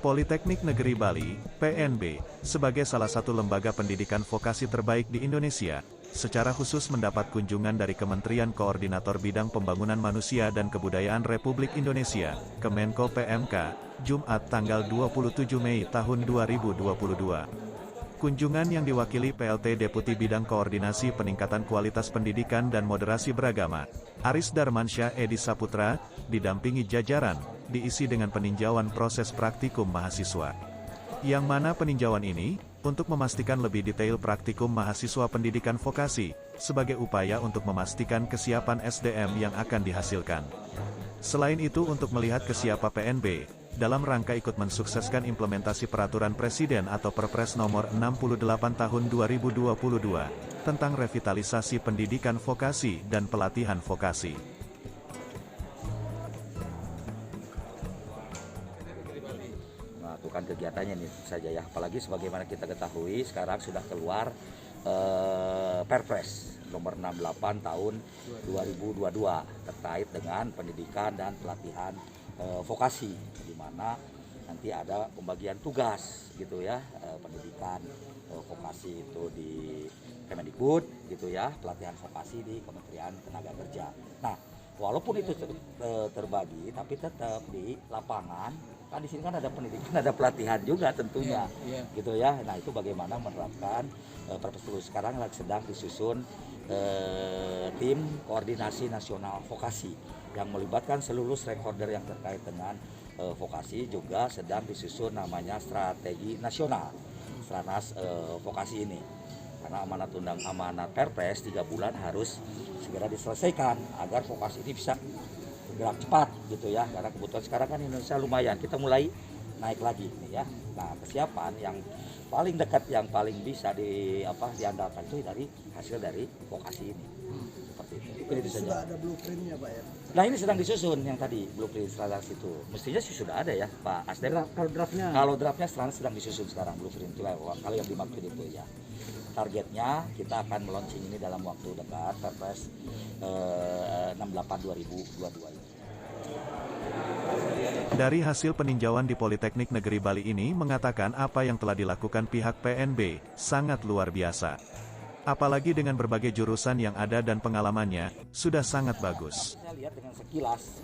Politeknik Negeri Bali, PNB, sebagai salah satu lembaga pendidikan vokasi terbaik di Indonesia, secara khusus mendapat kunjungan dari Kementerian Koordinator Bidang Pembangunan Manusia dan Kebudayaan Republik Indonesia, Kemenko PMK, Jumat tanggal 27 Mei tahun 2022. Kunjungan yang diwakili PLT Deputi Bidang Koordinasi Peningkatan Kualitas Pendidikan dan Moderasi Beragama, Aris Darmansyah Edi Saputra, didampingi jajaran, diisi dengan peninjauan proses praktikum mahasiswa. Yang mana peninjauan ini, untuk memastikan lebih detail praktikum mahasiswa pendidikan vokasi, sebagai upaya untuk memastikan kesiapan SDM yang akan dihasilkan. Selain itu untuk melihat kesiapan PNB, dalam rangka ikut mensukseskan implementasi Peraturan Presiden atau Perpres Nomor 68 Tahun 2022, tentang revitalisasi pendidikan vokasi dan pelatihan vokasi. Melakukan kegiatannya nih saja ya, apalagi sebagaimana kita ketahui sekarang sudah keluar Perpres Nomor 68 Tahun 2022 terkait dengan pendidikan dan pelatihan vokasi, di mana nanti ada pembagian tugas gitu ya, pendidikan vokasi itu di Kemendikbud gitu ya, pelatihan vokasi di Kementerian Tenaga Kerja. Nah, walaupun itu terbagi, tapi tetap di lapangan kan di sini kan ada pendidikan, ada pelatihan juga tentunya, gitu ya. Nah, itu bagaimana menerapkan Perpres sekarang sedang disusun tim koordinasi nasional vokasi yang melibatkan seluruh stakeholder yang terkait dengan vokasi, juga sedang disusun namanya strategi nasional Stranas vokasi ini, karena amanat Perpres 3 bulan harus segera diselesaikan agar vokasi ini bisa bergerak cepat gitu ya, karena kebutuhan sekarang kan Indonesia lumayan, kita mulai naik lagi nih ya. Nah, kesiapan yang paling dekat, yang paling bisa diandalkan itu dari hasil dari vokasi ini. Seperti itu. Itu saja. Sudah ada blueprintnya Pak ya? Nah, ini sedang disusun yang tadi blueprint Stranas itu. Mestinya sih sudah ada ya Pak Asdem. Kalau draftnya Stranas sedang disusun sekarang blueprint itu, kalau yang dimaksud itu ya. Targetnya kita akan meluncing ini dalam waktu dekat, Perpres 68 2022 ini. Dari hasil peninjauan di Politeknik Negeri Bali ini mengatakan apa yang telah dilakukan pihak PNB, sangat luar biasa. Apalagi dengan berbagai jurusan yang ada dan pengalamannya, sudah sangat bagus. Saya lihat dengan sekilas,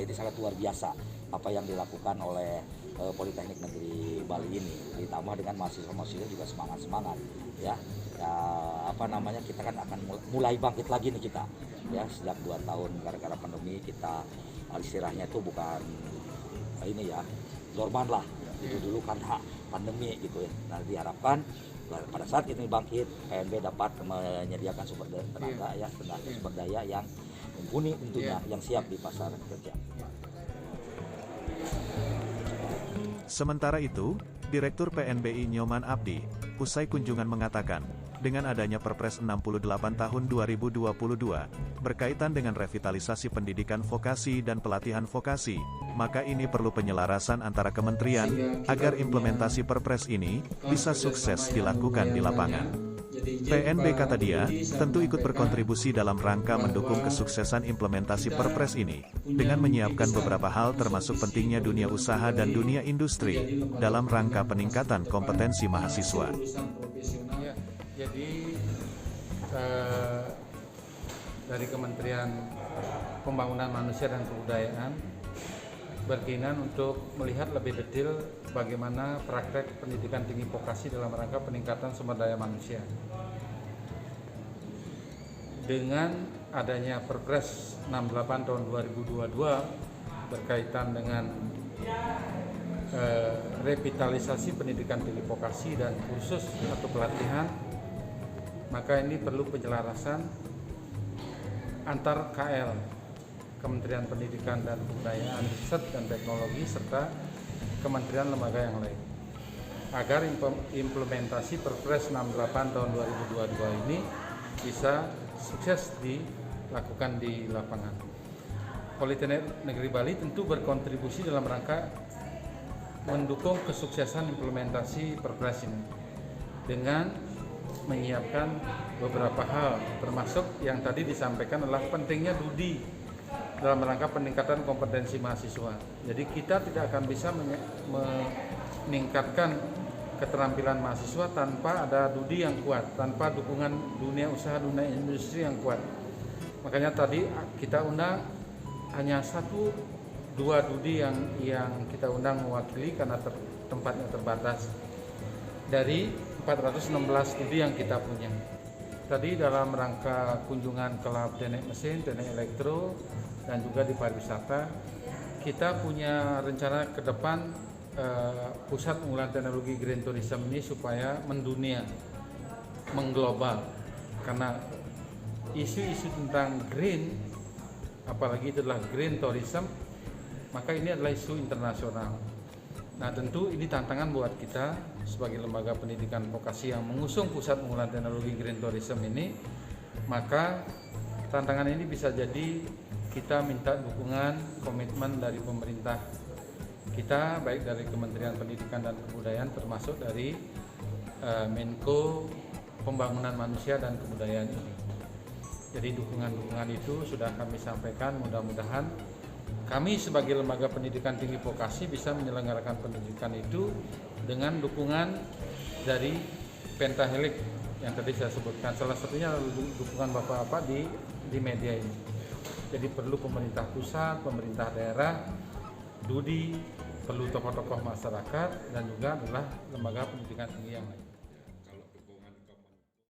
ini sangat luar biasa apa yang dilakukan oleh Politeknik Negeri Bali ini, ditambah dengan mahasiswa-mahasiswa juga semangat-semangat ya. Kita kan akan mulai bangkit lagi nih kita ya, sejak 2 tahun gara-gara pandemi kita istilahnya itu bukan ini ya, dorman lah itu dulu karena pandemi gitu ya. Nah, diharapkan pada saat ini bangkit, PNB dapat menyediakan sumber tenaga ya, sumber daya yang mumpuni tentunya, yang siap di pasar kerja. Sementara itu, Direktur PNBI Nyoman Abdi, usai kunjungan mengatakan, dengan adanya Perpres 68 Tahun 2022, berkaitan dengan revitalisasi pendidikan vokasi dan pelatihan vokasi, maka ini perlu penyelarasan antara kementerian, agar implementasi Perpres ini bisa sukses dilakukan di lapangan. PNB, kata dia, tentu ikut berkontribusi dalam rangka mendukung kesuksesan implementasi Perpres ini, dengan menyiapkan beberapa hal termasuk pentingnya dunia usaha dan dunia industri, dalam rangka peningkatan kompetensi mahasiswa. Jadi dari Kementerian Pembangunan Manusia dan Kebudayaan berkeinginan untuk melihat lebih detail bagaimana praktek pendidikan tinggi vokasi dalam rangka peningkatan sumber daya manusia. Dengan adanya Perpres 68 tahun 2022 berkaitan dengan revitalisasi pendidikan tinggi vokasi dan kursus atau pelatihan, maka ini perlu penyelarasan antar KL, Kementerian Pendidikan dan Kebudayaan, Riset dan Teknologi, serta kementerian lembaga yang lain, agar implementasi Perpres 68 tahun 2022 ini bisa sukses dilakukan di lapangan. Politeknik Negeri Bali tentu berkontribusi dalam rangka mendukung kesuksesan implementasi Perpres ini dengan menyiapkan beberapa hal, termasuk yang tadi disampaikan adalah pentingnya DUDI dalam rangka peningkatan kompetensi mahasiswa. Jadi kita tidak akan bisa meningkatkan keterampilan mahasiswa tanpa ada DUDI yang kuat, tanpa dukungan dunia usaha, dunia industri yang kuat. Makanya tadi kita undang hanya 1-2 DUDI yang kita undang mewakili karena tempatnya terbatas dari 416 DUDI yang kita punya. Tadi dalam rangka kunjungan ke lab teknik mesin, teknik elektro, dan juga di pariwisata, kita punya rencana ke depan pusat unggulan teknologi green tourism ini supaya mendunia, mengglobal. Karena isu-isu tentang green, apalagi itu adalah green tourism, maka ini adalah isu internasional. Nah, tentu ini tantangan buat kita sebagai lembaga pendidikan vokasi yang mengusung pusat unggulan teknologi green tourism ini. Maka tantangan ini bisa jadi kita minta dukungan, komitmen dari pemerintah kita, baik dari Kementerian Pendidikan dan Kebudayaan, termasuk dari Menko Pembangunan Manusia dan Kebudayaan ini. Jadi dukungan-dukungan itu sudah kami sampaikan, mudah-mudahan kami sebagai lembaga pendidikan tinggi vokasi bisa menyelenggarakan pendidikan itu dengan dukungan dari Pentahelix yang tadi saya sebutkan. Salah satunya dukungan Bapak-Bapak di media ini. Jadi perlu pemerintah pusat, pemerintah daerah, DUDI, perlu tokoh-tokoh masyarakat, dan juga adalah lembaga pendidikan tinggi yang lain.